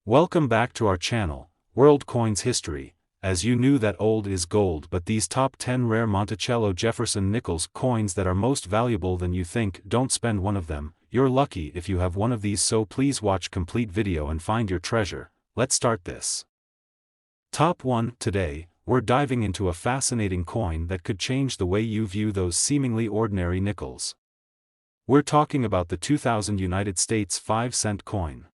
Welcome back to our channel, World Coins History. As you knew that old is gold, but these top 10 rare Monticello Jefferson Nickels coins that are most valuable than you think, don't spend one of them. You're lucky if you have one of these, so please watch complete video and find your treasure. Let's start this. Top 1. Today, we're diving into a fascinating coin that could change the way you view those seemingly ordinary nickels. We're talking about the 2000 United States 5-cent coin.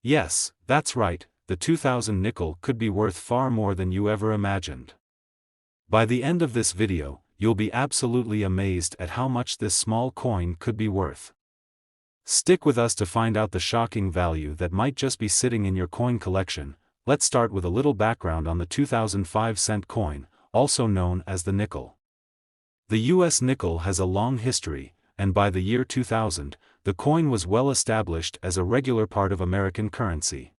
Yes, that's right, the 2000 nickel could be worth far more than you ever imagined. By the end of this video, you'll be absolutely amazed at how much this small coin could be worth. Stick with us to find out the shocking value that might just be sitting in your coin collection. Let's start with a little background on the 2005-cent coin, also known as the nickel. The U.S. nickel has a long history, and by the year 2000, the coin was well established as a regular part of American currency.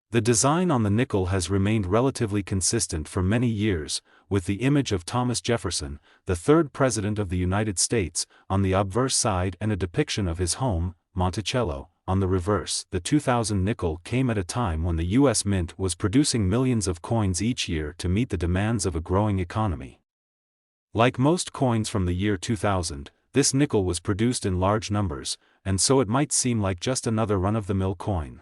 The design on the nickel has remained relatively consistent for many years, with the image of Thomas Jefferson, the third president of the United States, on the obverse side and a depiction of his home, Monticello, on the reverse. The 2000 nickel came at a time when the U.S. Mint was producing millions of coins each year to meet the demands of a growing economy. Like most coins from the year 2000, this nickel was produced in large numbers, and so it might seem like just another run-of-the-mill coin.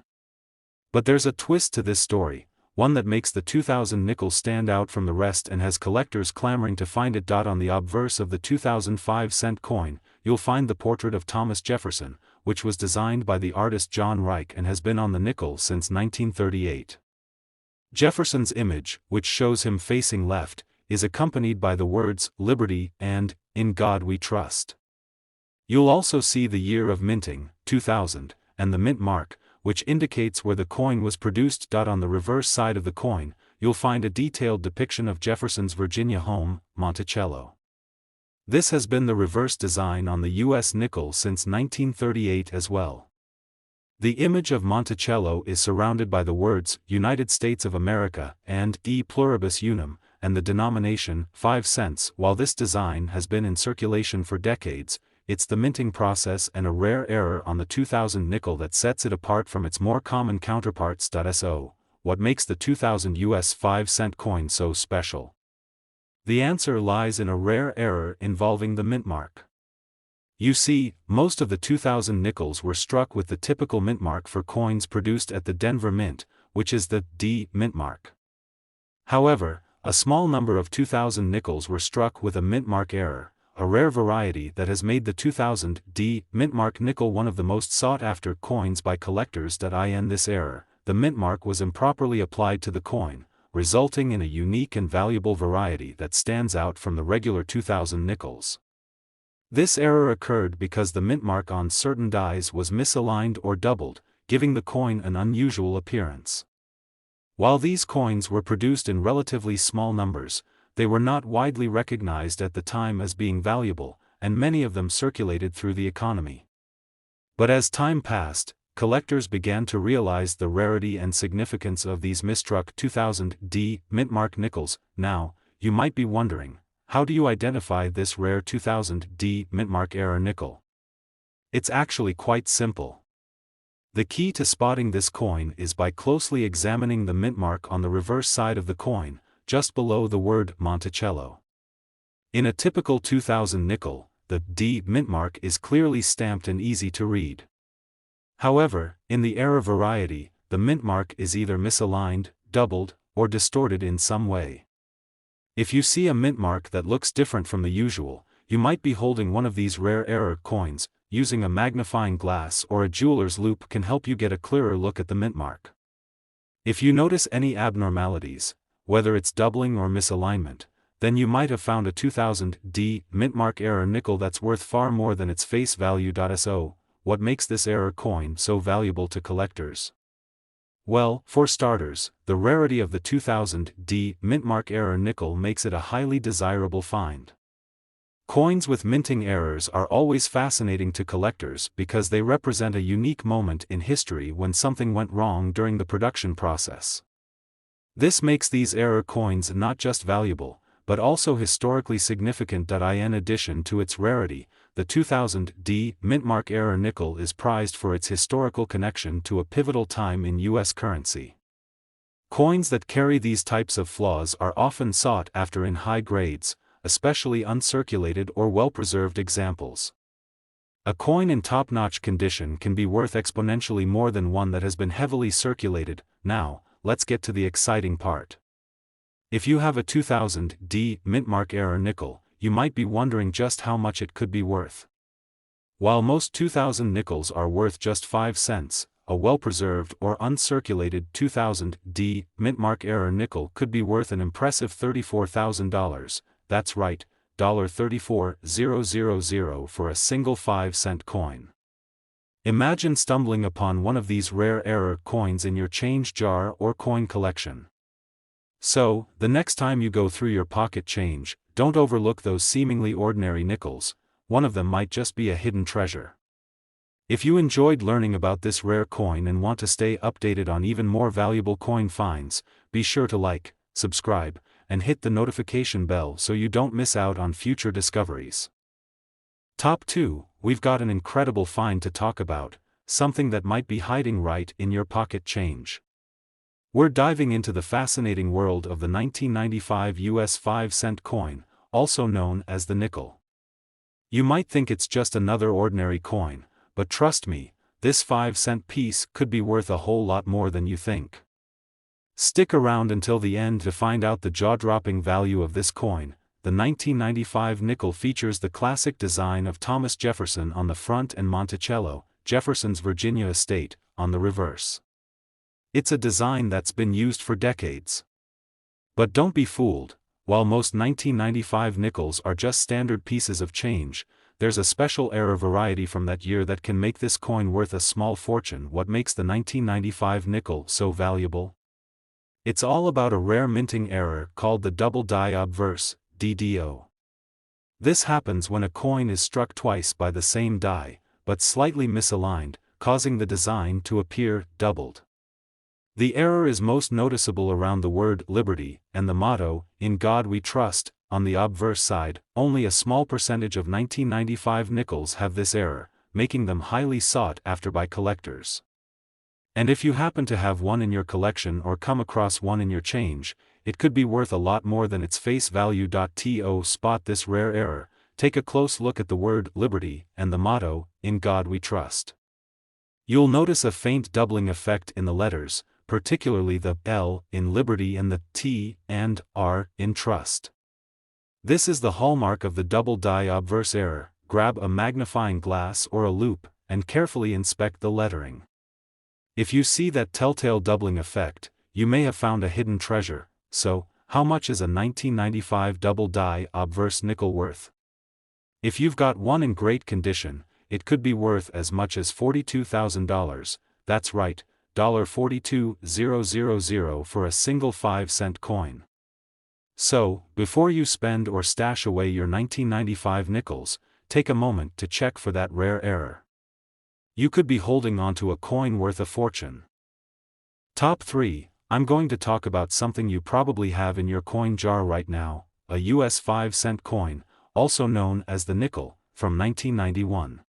But there's a twist to this story, one that makes the 2000 nickel stand out from the rest and has collectors clamoring to find it. On the obverse of the 2005-cent coin, you'll find the portrait of Thomas Jefferson, which was designed by the artist John Reich and has been on the nickel since 1938. Jefferson's image, which shows him facing left, is accompanied by the words, "Liberty" and "In God We Trust." You'll also see the year of minting, 2000, and the mint mark, which indicates where the coin was produced. On the reverse side of the coin, you'll find a detailed depiction of Jefferson's Virginia home, Monticello. This has been the reverse design on the U.S. nickel since 1938 as well. The image of Monticello is surrounded by the words, United States of America, and E pluribus unum, and the denomination, 5 cents. While this design has been in circulation for decades, it's the minting process and a rare error on the 2000 nickel that sets it apart from its more common counterparts. So, what makes the 2000 US 5-cent coin so special? The answer lies in a rare error involving the mint mark. You see, most of the 2000 nickels were struck with the typical mint mark for coins produced at the Denver Mint, which is the D mint mark. However, a small number of 2000 nickels were struck with a mint mark error, a rare variety that has made the 2000 D mint mark nickel one of the most sought-after coins by collectors. In this error, the mint mark was improperly applied to the coin, resulting in a unique and valuable variety that stands out from the regular 2000 nickels. This error occurred because the mint mark on certain dies was misaligned or doubled, giving the coin an unusual appearance. While these coins were produced in relatively small numbers, they were not widely recognized at the time as being valuable, and many of them circulated through the economy. But as time passed, collectors began to realize the rarity and significance of these misstruck 2000 D mint mark nickels. Now, you might be wondering, how do you identify this rare 2000 D mint mark error nickel? It's actually quite simple. The key to spotting this coin is by closely examining the mint mark on the reverse side of the coin, just below the word Monticello. In a typical 2000 nickel, the D mint mark is clearly stamped and easy to read. However, in the error variety, the mint mark is either misaligned, doubled, or distorted in some way. If you see a mint mark that looks different from the usual, you might be holding one of these rare error coins. Using a magnifying glass or a jeweler's loupe can help you get a clearer look at the mint mark. If you notice any abnormalities, whether it's doubling or misalignment, then you might have found a 2000 D mint mark error nickel that's worth far more than its face value. So, what makes this error coin so valuable to collectors? Well, for starters, the rarity of the 2000 D mint mark error nickel makes it a highly desirable find. Coins with minting errors are always fascinating to collectors because they represent a unique moment in history when something went wrong during the production process. This makes these error coins not just valuable, but also historically significant. In addition to its rarity, the 2000 D mintmark era nickel is prized for its historical connection to a pivotal time in U.S. currency. Coins that carry these types of flaws are often sought after in high grades, especially uncirculated or well-preserved examples. A coin in top-notch condition can be worth exponentially more than one that has been heavily circulated. Now, let's get to the exciting part. If you have a 2000 D mintmark era nickel, you might be wondering just how much it could be worth. While most 2000 nickels are worth just 5 cents, a well-preserved or uncirculated 2000 D mintmark era nickel could be worth an impressive $34,000, that's right, $34,000 for a single 5-cent coin. Imagine stumbling upon one of these rare era coins in your change jar or coin collection. So, the next time you go through your pocket change, don't overlook those seemingly ordinary nickels. One of them might just be a hidden treasure. If you enjoyed learning about this rare coin and want to stay updated on even more valuable coin finds, be sure to like, subscribe, and hit the notification bell so you don't miss out on future discoveries. Top 2, we've got an incredible find to talk about, something that might be hiding right in your pocket change. We're diving into the fascinating world of the 1995 US 5-cent coin, also known as the nickel. You might think it's just another ordinary coin, but trust me, this 5-cent piece could be worth a whole lot more than you think. Stick around until the end to find out the jaw-dropping value of this coin. The 1995 nickel features the classic design of Thomas Jefferson on the front and Monticello, Jefferson's Virginia estate, on the reverse. It's a design that's been used for decades. But don't be fooled, while most 1995 nickels are just standard pieces of change, there's a special era variety from that year that can make this coin worth a small fortune. What makes the 1995 nickel so valuable? It's all about a rare minting error called the double die obverse, DDO. This happens when a coin is struck twice by the same die, but slightly misaligned, causing the design to appear doubled. The error is most noticeable around the word liberty and the motto, "In God We Trust." On the obverse side, only a small percentage of 1995 nickels have this error, making them highly sought after by collectors. And if you happen to have one in your collection or come across one in your change, it could be worth a lot more than its face value. To spot this rare error, take a close look at the word liberty and the motto, "In God We Trust." You'll notice a faint doubling effect in the letters, particularly the L in liberty and the T and R in trust. This is the hallmark of the double die obverse error. Grab a magnifying glass or a loupe, and carefully inspect the lettering. If you see that telltale doubling effect, you may have found a hidden treasure. So, how much is a 1995 double die obverse nickel worth? If you've got one in great condition, it could be worth as much as $42,000, that's right, $42,000 for a single 5-cent coin. So, before you spend or stash away your 1995 nickels, take a moment to check for that rare error. You could be holding onto a coin worth a fortune. Top 3, I'm going to talk about something you probably have in your coin jar right now, a US 5-cent coin, also known as the nickel, from 1991.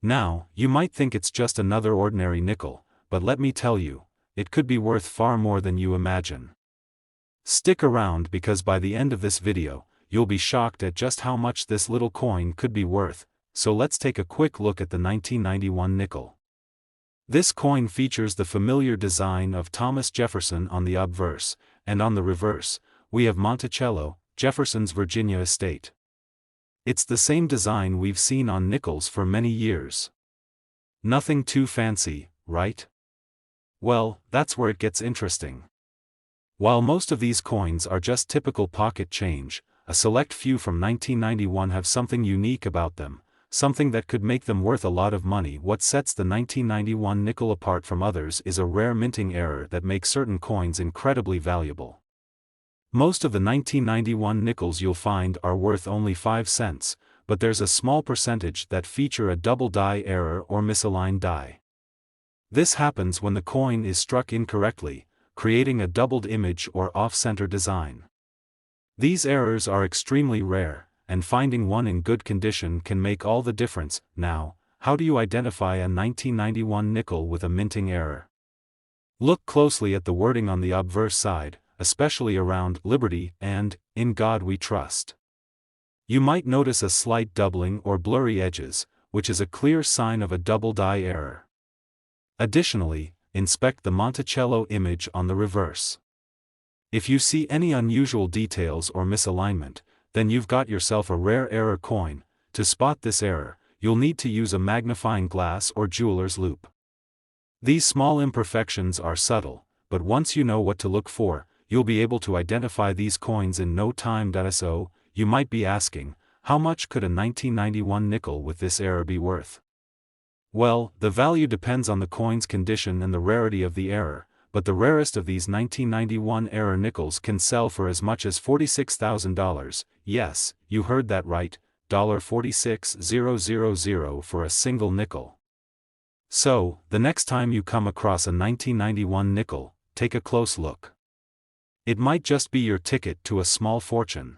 Now, you might think it's just another ordinary nickel, but let me tell you, it could be worth far more than you imagine. Stick around because by the end of this video, you'll be shocked at just how much this little coin could be worth. So let's take a quick look at the 1991 nickel. This coin features the familiar design of Thomas Jefferson on the obverse, and on the reverse, we have Monticello, Jefferson's Virginia estate. It's the same design we've seen on nickels for many years. Nothing too fancy, right? Well, that's where it gets interesting. While most of these coins are just typical pocket change, a select few from 1991 have something unique about them, something that could make them worth a lot of money. What sets the 1991 nickel apart from others is a rare minting error that makes certain coins incredibly valuable. Most of the 1991 nickels you'll find are worth only 5 cents, but there's a small percentage that feature a double die error or misaligned die. This happens when the coin is struck incorrectly, creating a doubled image or off-center design. These errors are extremely rare, and finding one in good condition can make all the difference. Now, how do you identify a 1991 nickel with a minting error? Look closely at the wording on the obverse side, especially around "Liberty" and "In God We Trust." You might notice a slight doubling or blurry edges, which is a clear sign of a double die error. Additionally, inspect the Monticello image on the reverse. If you see any unusual details or misalignment, then you've got yourself a rare error coin. To spot this error, you'll need to use a magnifying glass or jeweler's loupe. These small imperfections are subtle, but once you know what to look for, you'll be able to identify these coins in no time. So, you might be asking, how much could a 1991 nickel with this error be worth? Well, the value depends on the coin's condition and the rarity of the error, but the rarest of these 1991 error nickels can sell for as much as $46,000, yes, you heard that right, $46,000 for a single nickel. So, the next time you come across a 1991 nickel, take a close look. It might just be your ticket to a small fortune.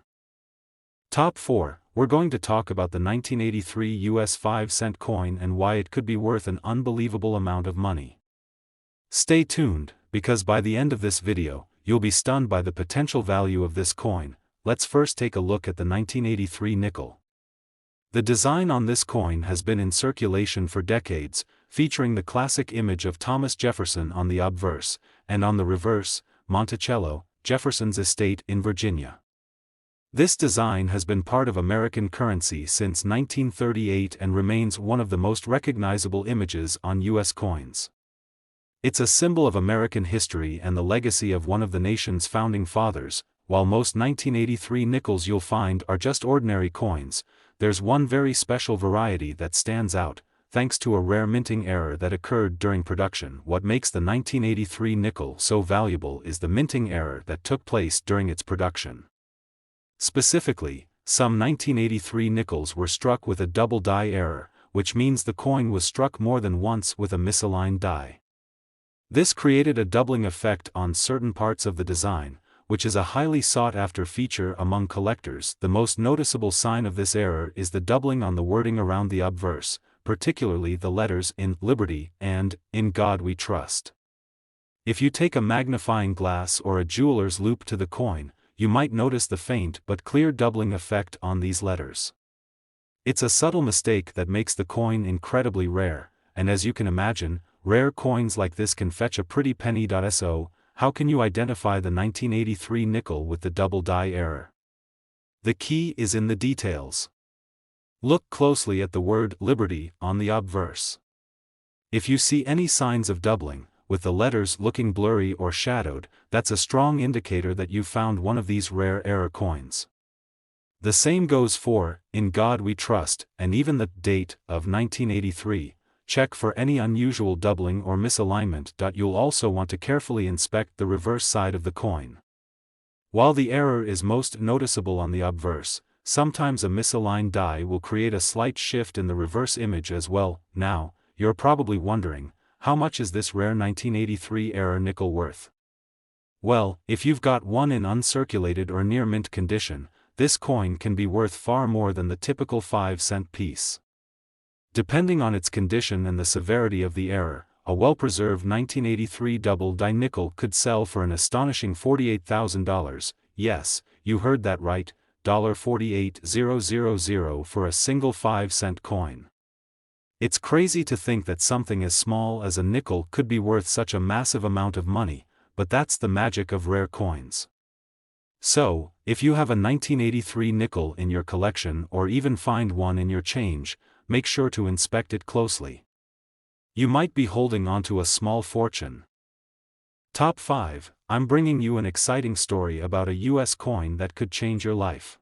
Top 4, we're going to talk about the 1983 US 5-cent coin and why it could be worth an unbelievable amount of money. Stay tuned, because by the end of this video, you'll be stunned by the potential value of this coin. Let's first take a look at the 1983 nickel. The design on this coin has been in circulation for decades, featuring the classic image of Thomas Jefferson on the obverse, and on the reverse, Monticello, Jefferson's estate in Virginia. This design has been part of American currency since 1938 and remains one of the most recognizable images on U.S. coins. It's a symbol of American history and the legacy of one of the nation's founding fathers. While most 1983 nickels you'll find are just ordinary coins, there's one very special variety that stands out, thanks to a rare minting error that occurred during production. What makes the 1983 nickel so valuable is the minting error that took place during its production. Specifically, some 1983 nickels were struck with a double die error, which means the coin was struck more than once with a misaligned die. This created a doubling effect on certain parts of the design, which is a highly sought-after feature among collectors. The most noticeable sign of this error is the doubling on the wording around the obverse, particularly the letters "In Liberty" and "In God We Trust." If you take a magnifying glass or a jeweler's loupe to the coin, you might notice the faint but clear doubling effect on these letters. It's a subtle mistake that makes the coin incredibly rare, and as you can imagine, rare coins like this can fetch a pretty penny. So, how can you identify the 1983 nickel with the double die error? The key is in the details. Look closely at the word "Liberty" on the obverse. If you see any signs of doubling, with the letters looking blurry or shadowed, that's a strong indicator that you've found one of these rare error coins. The same goes for "In God We Trust" and even the date of 1983. Check for any unusual doubling or misalignment. You'll also want to carefully inspect the reverse side of the coin. While the error is most noticeable on the obverse, sometimes a misaligned die will create a slight shift in the reverse image as well. Now, you're probably wondering, how much is this rare 1983 error nickel worth? Well, if you've got one in uncirculated or near mint condition, this coin can be worth far more than the typical 5-cent piece. Depending on its condition and the severity of the error, a well-preserved 1983 double die nickel could sell for an astonishing $48,000. Yes, you heard that right, $48,000 for a single 5-cent coin. It's crazy to think that something as small as a nickel could be worth such a massive amount of money, but that's the magic of rare coins. So, if you have a 1983 nickel in your collection or even find one in your change, make sure to inspect it closely. You might be holding onto a small fortune. Top 5, I'm bringing you an exciting story about a US coin that could change your life.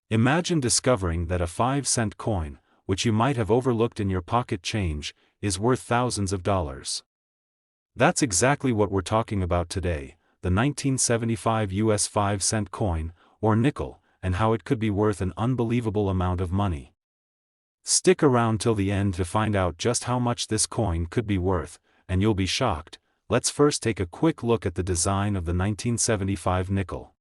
Imagine discovering that a 5-cent coin, which you might have overlooked in your pocket change, is worth thousands of dollars. That's exactly what we're talking about today, the 1975 US 5-cent coin, or nickel, and how it could be worth an unbelievable amount of money. Stick around till the end to find out just how much this coin could be worth, and you'll be shocked. Let's first take a quick look at the design of the 1975 nickel.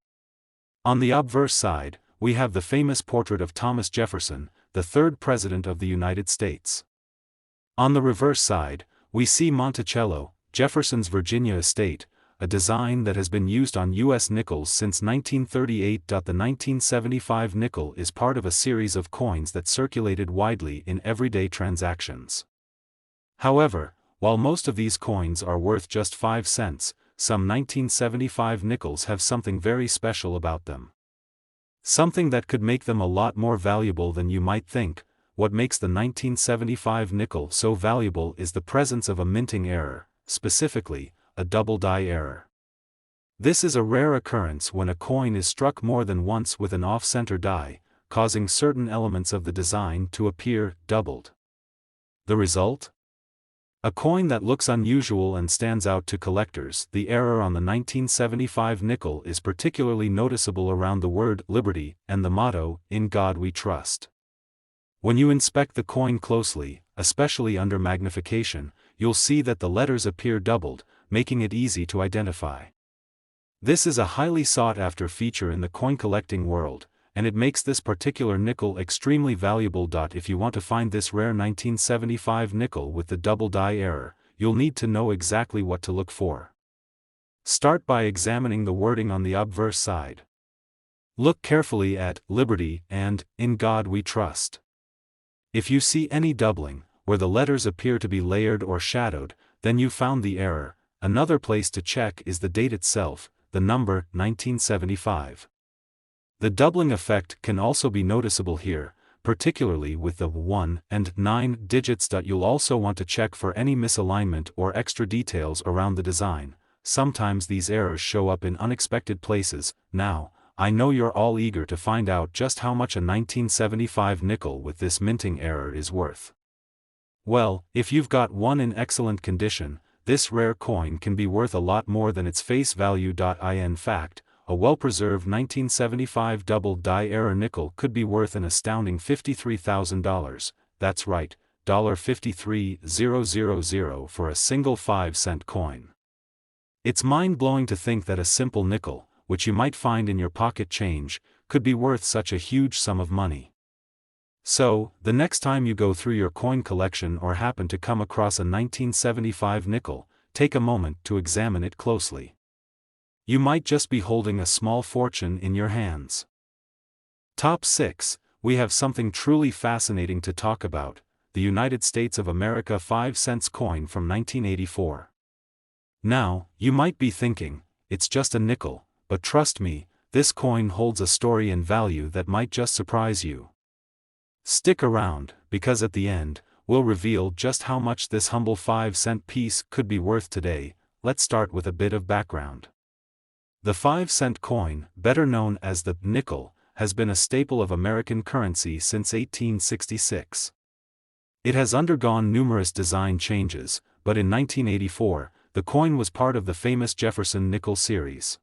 On the obverse side, we have the famous portrait of Thomas Jefferson, the third President of the United States. On the reverse side, we see Monticello, Jefferson's Virginia estate, a design that has been used on U.S. nickels since 1938. The 1975 nickel is part of a series of coins that circulated widely in everyday transactions. However, while most of these coins are worth just 5 cents, some 1975 nickels have something very special about them. Something that could make them a lot more valuable than you might think. What makes the 1975 nickel so valuable is the presence of a minting error, specifically, a double die error. This is a rare occurrence when a coin is struck more than once with an off-center die, causing certain elements of the design to appear doubled. The result? A coin that looks unusual and stands out to collectors. The error on the 1975 nickel is particularly noticeable around the word liberty and the motto, "In God We Trust." When you inspect the coin closely, especially under magnification, you'll see that the letters appear doubled, making it easy to identify. This is a highly sought-after feature in the coin collecting world, and it makes this particular nickel extremely valuable. If you want to find this rare 1975 nickel with the double die error, you'll need to know exactly what to look for. Start by examining the wording on the obverse side. Look carefully at "Liberty" and "In God We Trust." If you see any doubling, where the letters appear to be layered or shadowed, then you've found the error. Another place to check is the date itself, the number 1975. The doubling effect can also be noticeable here, particularly with the 1 and 9 digits. You'll also want to check for any misalignment or extra details around the design. Sometimes these errors show up in unexpected places. Now, I know you're all eager to find out just how much a 1975 nickel with this minting error is worth. Well, if you've got one in excellent condition, this rare coin can be worth a lot more than its face value. In fact, a well-preserved 1975 double die error nickel could be worth an astounding $53,000, that's right, $53,000 for a single 5-cent coin. It's mind-blowing to think that a simple nickel, which you might find in your pocket change, could be worth such a huge sum of money. So, the next time you go through your coin collection or happen to come across a 1975 nickel, take a moment to examine it closely. You might just be holding a small fortune in your hands. Top 6, we have something truly fascinating to talk about, the United States of America 5 cents coin from 1984. Now, you might be thinking, it's just a nickel, but trust me, this coin holds a story and value that might just surprise you. Stick around, because at the end, we'll reveal just how much this humble 5-cent piece could be worth today. Let's start with a bit of background. The 5-cent coin, better known as the nickel, has been a staple of American currency since 1866. It has undergone numerous design changes, but in 1984, the coin was part of the famous Jefferson Nickel series.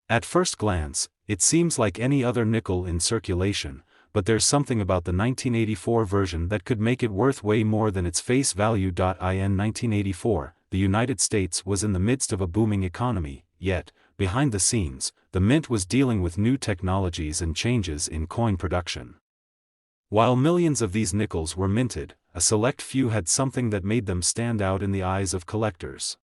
At first glance, it seems like any other nickel in circulation, but there's something about the 1984 version that could make it worth way more than its face value. In 1984, the United States was in the midst of a booming economy, yet, behind the scenes, the mint was dealing with new technologies and changes in coin production. While millions of these nickels were minted, a select few had something that made them stand out in the eyes of collectors.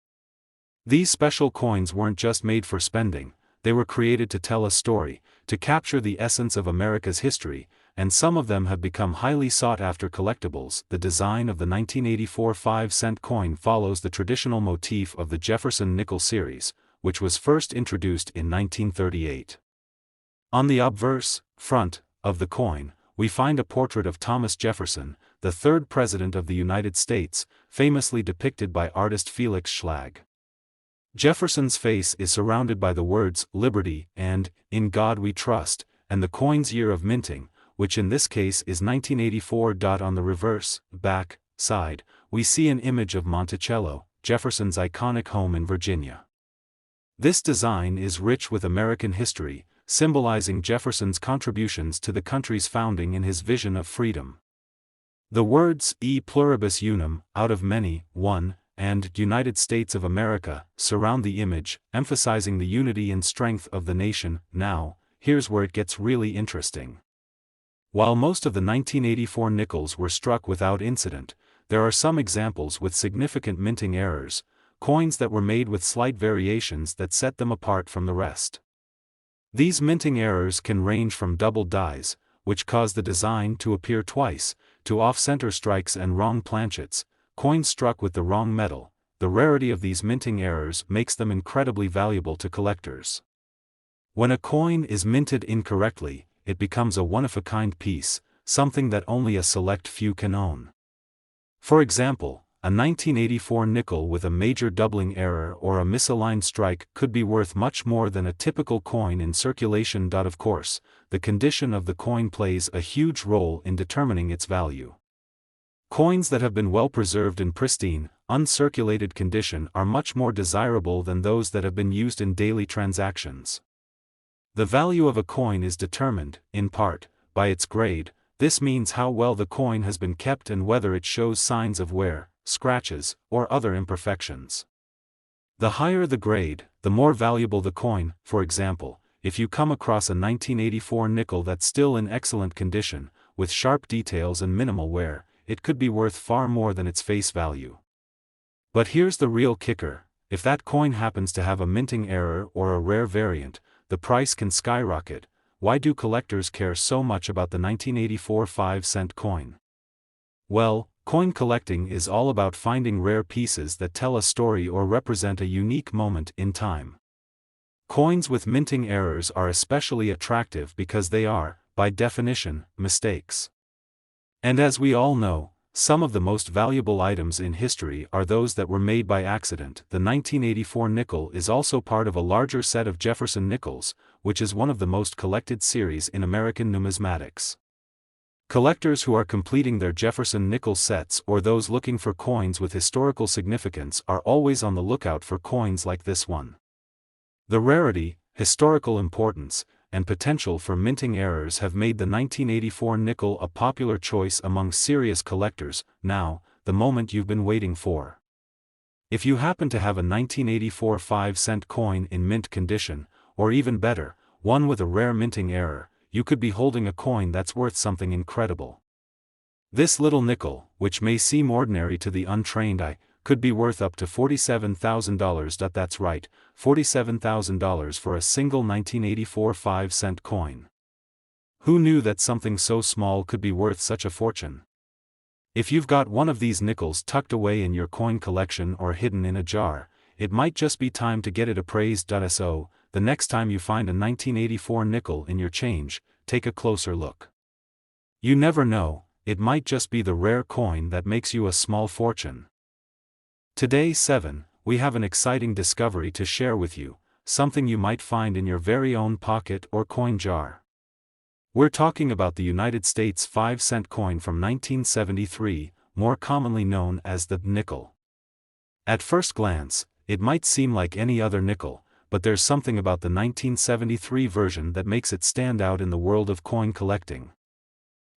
These special coins weren't just made for spending, they were created to tell a story, to capture the essence of America's history, and some of them have become highly sought-after collectibles. The design of the 1984 5-cent coin follows the traditional motif of the Jefferson Nickel series, which was first introduced in 1938. On the obverse, front, of the coin, we find a portrait of Thomas Jefferson, the third President of the United States, famously depicted by artist Felix Schlag. Jefferson's face is surrounded by the words "Liberty" and "In God We Trust," and the coin's year of minting, which in this case is 1984. On the reverse, back, side, we see an image of Monticello, Jefferson's iconic home in Virginia. This design is rich with American history, symbolizing Jefferson's contributions to the country's founding and his vision of freedom. The words "E pluribus unum," out of many, one, and United States of America surround the image, emphasizing the unity and strength of the nation. Now, here's where it gets really interesting. While most of the 1984 nickels were struck without incident, there are some examples with significant minting errors, coins that were made with slight variations that set them apart from the rest. These minting errors can range from double dies, which cause the design to appear twice, to off-center strikes and wrong planchets, coins struck with the wrong metal. The rarity of these minting errors makes them incredibly valuable to collectors. When a coin is minted incorrectly, it becomes a one-of-a-kind piece, something that only a select few can own. For example, a 1984 nickel with a major doubling error or a misaligned strike could be worth much more than a typical coin in circulation. Of course, the condition of the coin plays a huge role in determining its value. Coins that have been well preserved in pristine, uncirculated condition are much more desirable than those that have been used in daily transactions. The value of a coin is determined, in part, by its grade. This means how well the coin has been kept and whether it shows signs of wear, scratches, or other imperfections. The higher the grade, the more valuable the coin. For example, if you come across a 1984 nickel that's still in excellent condition, with sharp details and minimal wear, it could be worth far more than its face value. But here's the real kicker: if that coin happens to have a minting error or a rare variant, the price can skyrocket. Why do collectors care so much about the 1984 5-cent coin? Well, coin collecting is all about finding rare pieces that tell a story or represent a unique moment in time. Coins with minting errors are especially attractive because they are, by definition, mistakes. And as we all know, some of the most valuable items in history are those that were made by accident. The 1984 nickel is also part of a larger set of Jefferson nickels, which is one of the most collected series in American numismatics. Collectors who are completing their Jefferson nickel sets or those looking for coins with historical significance are always on the lookout for coins like this one. The rarity, historical importance, and potential for minting errors have made the 1984 nickel a popular choice among serious collectors. Now, the moment you've been waiting for. If you happen to have a 1984 5-cent coin in mint condition, or even better, one with a rare minting error, you could be holding a coin that's worth something incredible. This little nickel, which may seem ordinary to the untrained eye, could be worth up to $47,000. That's right, $47,000 for a single 1984 5-cent coin. Who knew that something so small could be worth such a fortune? If you've got one of these nickels tucked away in your coin collection or hidden in a jar, it might just be time to get it appraised. So, the next time you find a 1984 nickel in your change, take a closer look. You never know, it might just be the rare coin that makes you a small fortune. Today 7, we have an exciting discovery to share with you, something you might find in your very own pocket or coin jar. We're talking about the United States 5-cent coin from 1973, more commonly known as the nickel. At first glance, it might seem like any other nickel, but there's something about the 1973 version that makes it stand out in the world of coin collecting.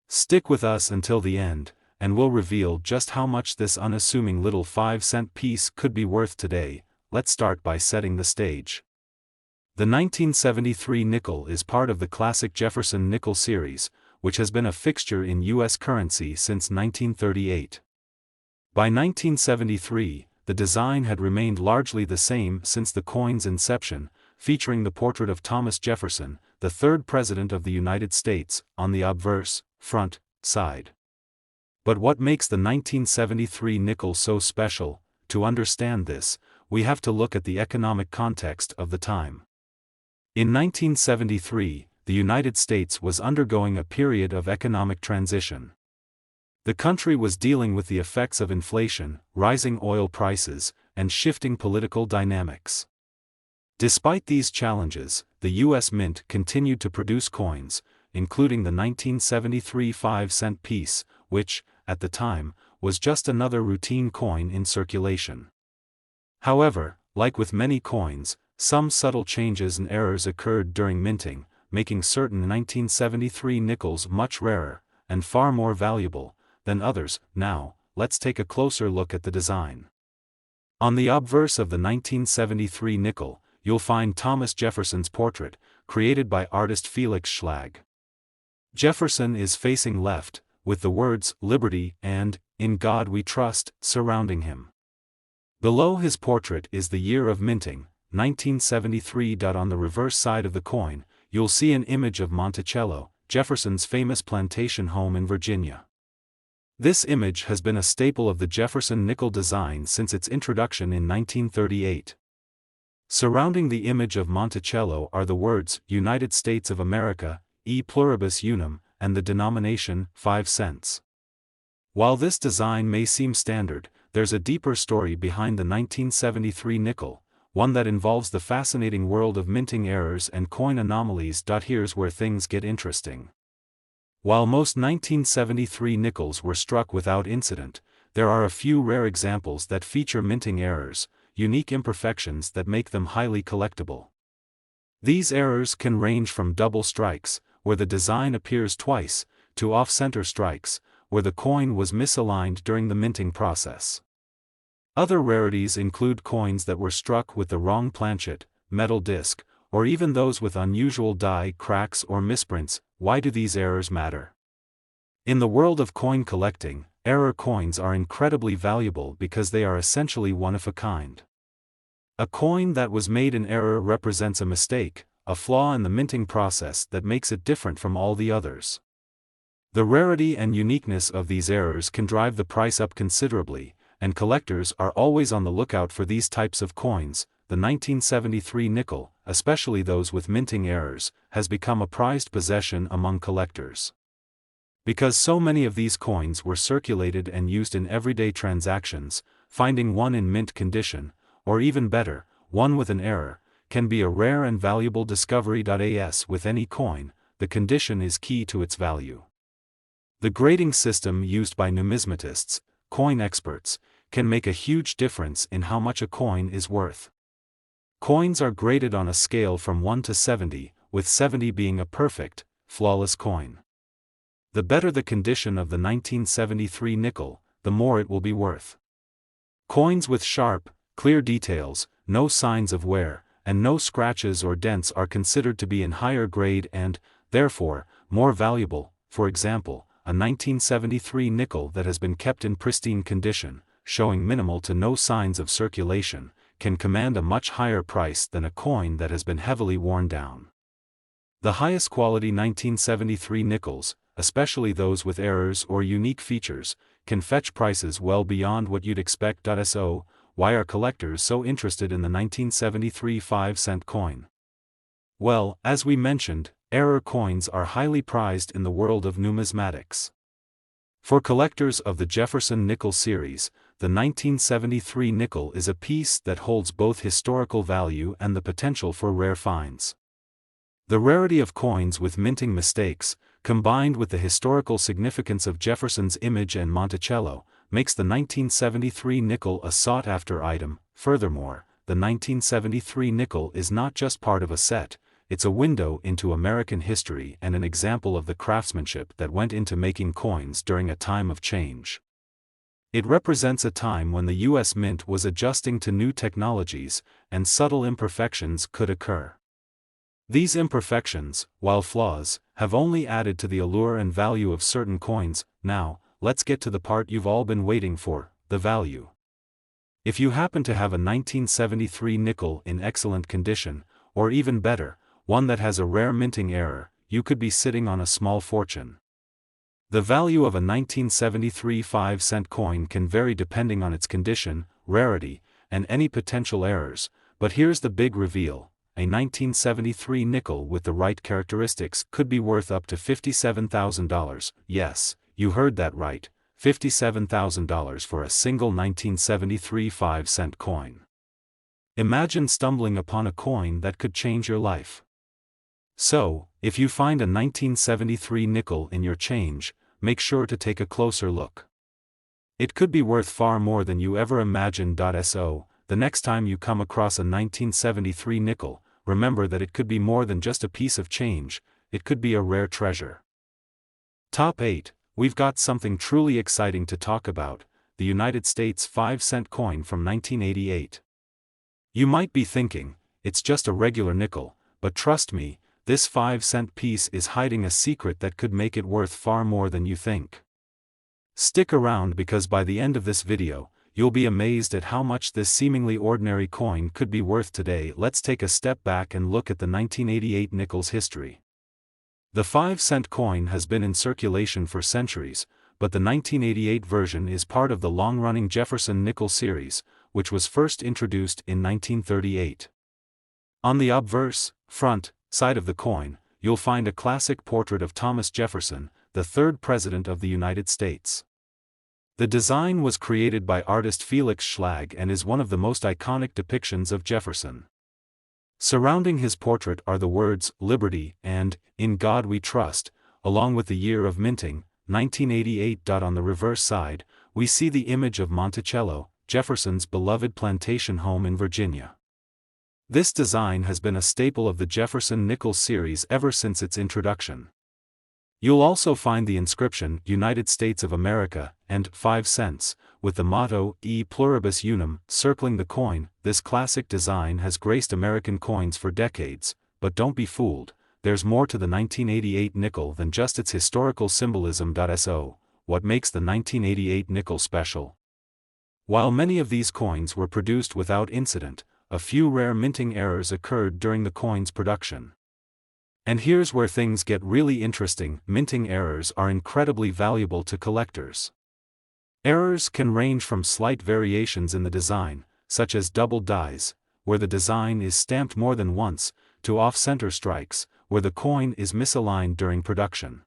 Stick with us until the end, and we'll reveal just how much this unassuming little 5-cent piece could be worth today. Let's start by setting the stage. The 1973 nickel is part of the classic Jefferson nickel series, which has been a fixture in U.S. currency since 1938. By 1973, the design had remained largely the same since the coin's inception, featuring the portrait of Thomas Jefferson, the third President of the United States, on the obverse, front, side. But what makes the 1973 nickel so special? To understand this, we have to look at the economic context of the time. In 1973, the United States was undergoing a period of economic transition. The country was dealing with the effects of inflation, rising oil prices, and shifting political dynamics. Despite these challenges, the U.S. Mint continued to produce coins, including the 1973 5-cent piece, which, at the time, was just another routine coin in circulation. However, like with many coins, some subtle changes and errors occurred during minting, making certain 1973 nickels much rarer, and far more valuable, than others. Now, let's take a closer look at the design. On the obverse of the 1973 nickel, you'll find Thomas Jefferson's portrait, created by artist Felix Schlag. Jefferson is facing left, with the words "Liberty" and "In God We Trust" surrounding him. Below his portrait is the year of minting, 1973. On the reverse side of the coin, you'll see an image of Monticello, Jefferson's famous plantation home in Virginia. This image has been a staple of the Jefferson nickel design since its introduction in 1938. Surrounding the image of Monticello are the words "United States of America, e pluribus unum," and the denomination 5 cents. While this design may seem standard, there's a deeper story behind the 1973 nickel, one that involves the fascinating world of minting errors and coin anomalies. Here's where things get interesting. While most 1973 nickels were struck without incident, there are a few rare examples that feature minting errors, unique imperfections that make them highly collectible. These errors can range from double strikes, where the design appears twice, to off-center strikes, where the coin was misaligned during the minting process. Other rarities include coins that were struck with the wrong planchet, metal disc, or even those with unusual die cracks or misprints. Why do these errors matter? In the world of coin collecting, error coins are incredibly valuable because they are essentially one of a kind. A coin that was made in error represents a mistake, a flaw in the minting process that makes it different from all the others. The rarity and uniqueness of these errors can drive the price up considerably, and collectors are always on the lookout for these types of coins. The 1973 nickel, especially those with minting errors, has become a prized possession among collectors. Because so many of these coins were circulated and used in everyday transactions, finding one in mint condition, or even better, one with an error, can be a rare and valuable discovery. As with any coin, the condition is key to its value. The grading system used by numismatists, coin experts, can make a huge difference in how much a coin is worth. Coins are graded on a scale from 1 to 70, with 70 being a perfect, flawless coin. The better the condition of the 1973 nickel, the more it will be worth. Coins with sharp, clear details, no signs of wear, and no scratches or dents are considered to be in higher grade and, therefore, more valuable. For example, a 1973 nickel that has been kept in pristine condition, showing minimal to no signs of circulation, can command a much higher price than a coin that has been heavily worn down. The highest quality 1973 nickels, especially those with errors or unique features, can fetch prices well beyond what you'd expect. So, why are collectors so interested in the 1973 5-cent coin? Well, as we mentioned, error coins are highly prized in the world of numismatics. For collectors of the Jefferson Nickel series, the 1973 nickel is a piece that holds both historical value and the potential for rare finds. The rarity of coins with minting mistakes, combined with the historical significance of Jefferson's image and Monticello, makes the 1973 nickel a sought-after item. Furthermore, the 1973 nickel is not just part of a set, it's a window into American history and an example of the craftsmanship that went into making coins during a time of change. It represents a time when the U.S. Mint was adjusting to new technologies, and subtle imperfections could occur. These imperfections, while flaws, have only added to the allure and value of certain coins. Now, let's get to the part you've all been waiting for, the value. If you happen to have a 1973 nickel in excellent condition, or even better, one that has a rare minting error, you could be sitting on a small fortune. The value of a 1973 5-cent coin can vary depending on its condition, rarity, and any potential errors, but here's the big reveal: a 1973 nickel with the right characteristics could be worth up to $57,000. Yes, you heard that right, $57,000 for a single 1973 5-cent coin. Imagine stumbling upon a coin that could change your life. So, if you find a 1973 nickel in your change, make sure to take a closer look. It could be worth far more than you ever imagined. So, the next time you come across a 1973 nickel, remember that it could be more than just a piece of change, it could be a rare treasure. Top 8, we've got something truly exciting to talk about: the United States 5-cent coin from 1988. You might be thinking, it's just a regular nickel, but trust me, this 5-cent piece is hiding a secret that could make it worth far more than you think. Stick around because by the end of this video, you'll be amazed at how much this seemingly ordinary coin could be worth today. Let's take a step back and look at the 1988 nickel's history. The 5-cent coin has been in circulation for centuries, but the 1988 version is part of the long-running Jefferson Nickel series, which was first introduced in 1938. On the obverse, front, side of the coin, you'll find a classic portrait of Thomas Jefferson, the third President of the United States. The design was created by artist Felix Schlag and is one of the most iconic depictions of Jefferson. Surrounding his portrait are the words, "Liberty," and, "In God We Trust," along with the year of minting, 1988. On the reverse side, we see the image of Monticello, Jefferson's beloved plantation home in Virginia. This design has been a staple of the Jefferson Nickel series ever since its introduction. You'll also find the inscription, "United States of America," and 5 cents, with the motto, "E pluribus unum," circling the coin. This classic design has graced American coins for decades, but don't be fooled, there's more to the 1988 nickel than just its historical symbolism. So, what makes the 1988 nickel special? While many of these coins were produced without incident, a few rare minting errors occurred during the coin's production. And here's where things get really interesting. Minting errors are incredibly valuable to collectors. Errors can range from slight variations in the design, such as double dies, where the design is stamped more than once, to off-center strikes, where the coin is misaligned during production.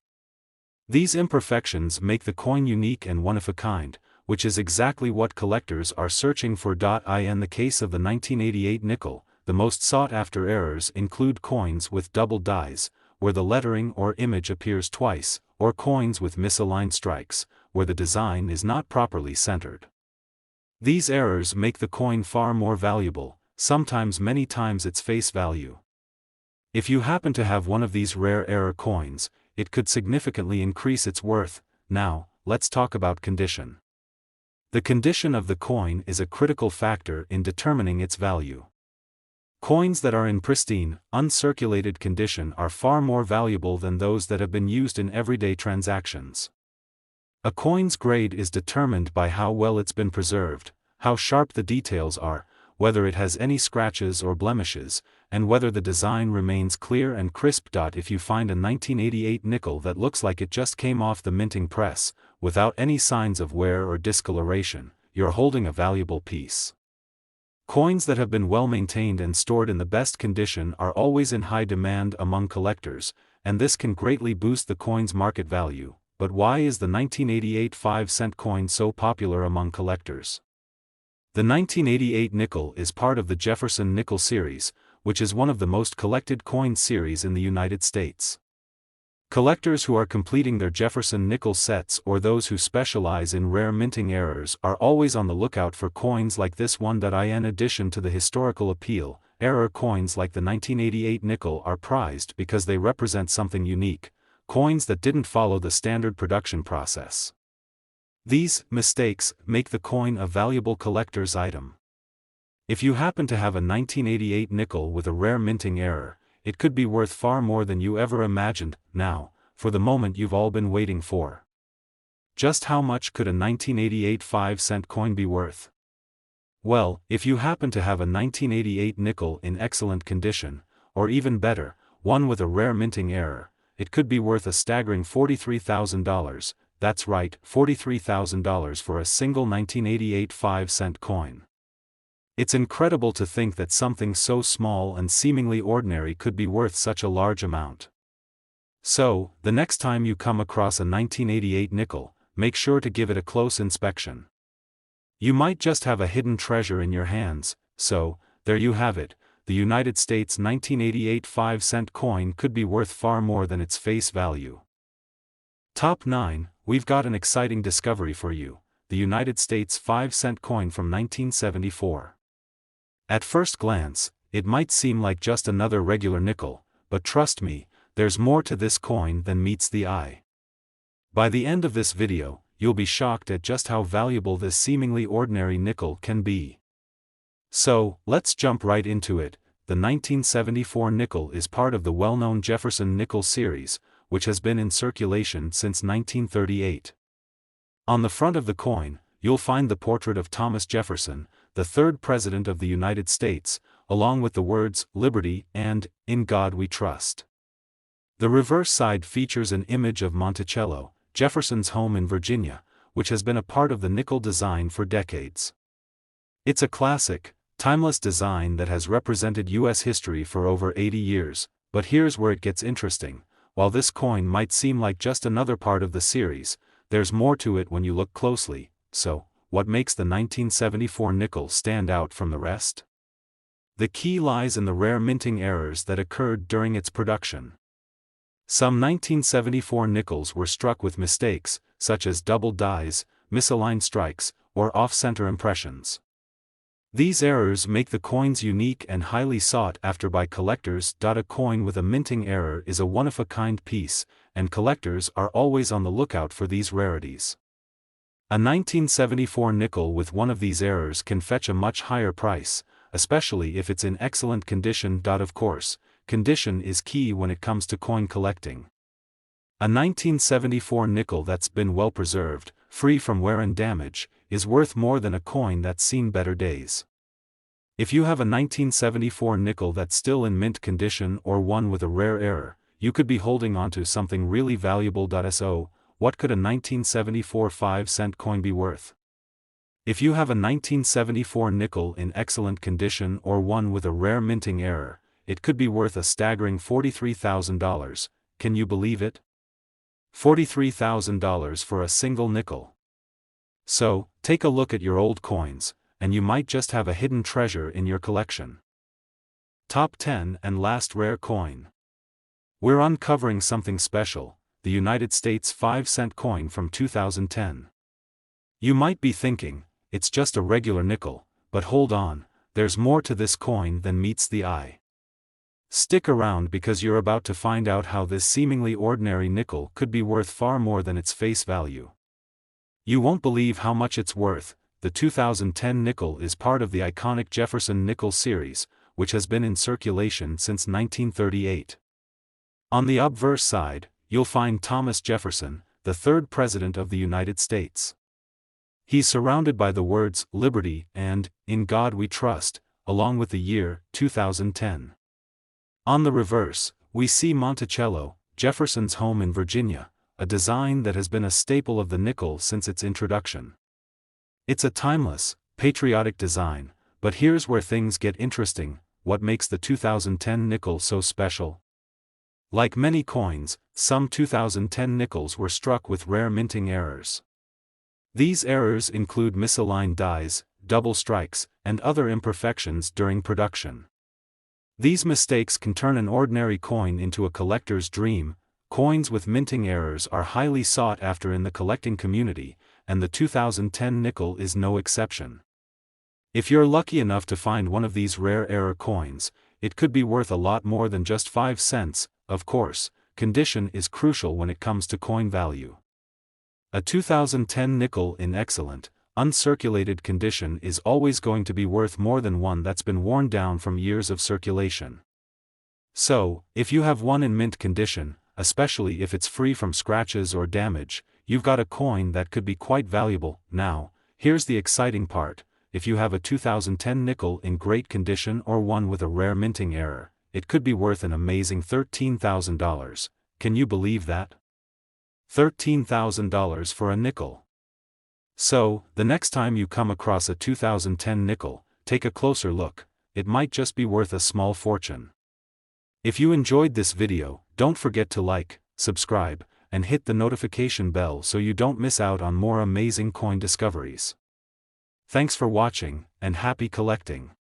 These imperfections make the coin unique and one-of-a-kind, which is exactly what collectors are searching for. In the case of the 1988 nickel, the most sought-after errors include coins with double dies, where the lettering or image appears twice, or coins with misaligned strikes, where the design is not properly centered. These errors make the coin far more valuable, sometimes many times its face value. If you happen to have one of these rare error coins, it could significantly increase its worth. Now, let's talk about condition. The condition of the coin is a critical factor in determining its value. Coins that are in pristine, uncirculated condition are far more valuable than those that have been used in everyday transactions. A coin's grade is determined by how well it's been preserved, how sharp the details are, whether it has any scratches or blemishes, and whether the design remains clear and crisp. If you find a 1988 nickel that looks like it just came off the minting press, without any signs of wear or discoloration, you're holding a valuable piece. Coins that have been well maintained and stored in the best condition are always in high demand among collectors, and this can greatly boost the coin's market value. But why is the 1988 5-cent coin so popular among collectors? The 1988 nickel is part of the Jefferson Nickel series, which is one of the most collected coin series in the United States. Collectors who are completing their Jefferson Nickel sets or those who specialize in rare minting errors are always on the lookout for coins like this one. In addition to the historical appeal, error coins like the 1988 nickel are prized because they represent something unique, coins that didn't follow the standard production process. These mistakes make the coin a valuable collector's item. If you happen to have a 1988 nickel with a rare minting error, it could be worth far more than you ever imagined. Now, for the moment you've all been waiting for. Just how much could a 1988 5-cent coin be worth? Well, if you happen to have a 1988 nickel in excellent condition, or even better, one with a rare minting error, it could be worth a staggering $43,000, that's right, $43,000 for a single 1988 5-cent coin. It's incredible to think that something so small and seemingly ordinary could be worth such a large amount. So, the next time you come across a 1988 nickel, make sure to give it a close inspection. You might just have a hidden treasure in your hands. So, there you have it, the United States 1988 5-cent coin could be worth far more than its face value. Top 9, we've got an exciting discovery for you, the United States 5-cent coin from 1974. At first glance, it might seem like just another regular nickel, but trust me, there's more to this coin than meets the eye. By the end of this video, you'll be shocked at just how valuable this seemingly ordinary nickel can be. So, let's jump right into it. the 1974 nickel is part of the well-known Jefferson Nickel series, which has been in circulation since 1938. On the front of the coin, you'll find the portrait of Thomas Jefferson, the third President of the United States, along with the words, "Liberty" and "In God We Trust." The reverse side features an image of Monticello, Jefferson's home in Virginia, which has been a part of the nickel design for decades. It's a classic, timeless design that has represented U.S. history for over 80 years, but here's where it gets interesting. While this coin might seem like just another part of the series, there's more to it when you look closely. So, what makes the 1974 nickel stand out from the rest? The key lies in the rare minting errors that occurred during its production. Some 1974 nickels were struck with mistakes, such as double dies, misaligned strikes, or off-center impressions. These errors make the coins unique and highly sought after by collectors. A coin with a minting error is a one-of-a-kind piece, and collectors are always on the lookout for these rarities. A 1974 nickel with one of these errors can fetch a much higher price, especially if it's in excellent condition. Of course, condition is key when it comes to coin collecting. A 1974 nickel that's been well preserved, free from wear and damage, is worth more than a coin that's seen better days. If you have a 1974 nickel that's still in mint condition or one with a rare error, you could be holding onto something really valuable. So, what could a 1974 5-cent coin be worth? If you have a 1974 nickel in excellent condition or one with a rare minting error, it could be worth a staggering $43,000. Can you believe it? $43,000 for a single nickel. So, take a look at your old coins, and you might just have a hidden treasure in your collection. Top 10 and last rare coin. We're uncovering something special, the United States 5-cent coin from 2010. You might be thinking, it's just a regular nickel, but hold on, there's more to this coin than meets the eye. Stick around because you're about to find out how this seemingly ordinary nickel could be worth far more than its face value. You won't believe how much it's worth. The 2010 nickel is part of the iconic Jefferson Nickel series, which has been in circulation since 1938. On the obverse side, you'll find Thomas Jefferson, the third President of the United States. He's surrounded by the words, "Liberty" and "In God We Trust," along with the year, 2010. On the reverse, we see Monticello, Jefferson's home in Virginia, a design that has been a staple of the nickel since its introduction. It's a timeless, patriotic design, but here's where things get interesting. What makes the 2010 nickel so special? Like many coins, some 2010 nickels were struck with rare minting errors. These errors include misaligned dies, double strikes, and other imperfections during production. These mistakes can turn an ordinary coin into a collector's dream. Coins with minting errors are highly sought after in the collecting community, and the 2010 nickel is no exception. If you're lucky enough to find one of these rare error coins, it could be worth a lot more than just 5 cents. Of course, condition is crucial when it comes to coin value. A 2010 nickel in excellent, uncirculated condition is always going to be worth more than one that's been worn down from years of circulation. So, if you have one in mint condition, especially if it's free from scratches or damage, you've got a coin that could be quite valuable. Now, here's the exciting part. If you have a 2010 nickel in great condition or one with a rare minting error, it could be worth an amazing $13,000. Can you believe that? $13,000 for a nickel. So, the next time you come across a 2010 nickel, take a closer look. It might just be worth a small fortune. If you enjoyed this video, don't forget to like, subscribe, and hit the notification bell so you don't miss out on more amazing coin discoveries. Thanks for watching, and happy collecting.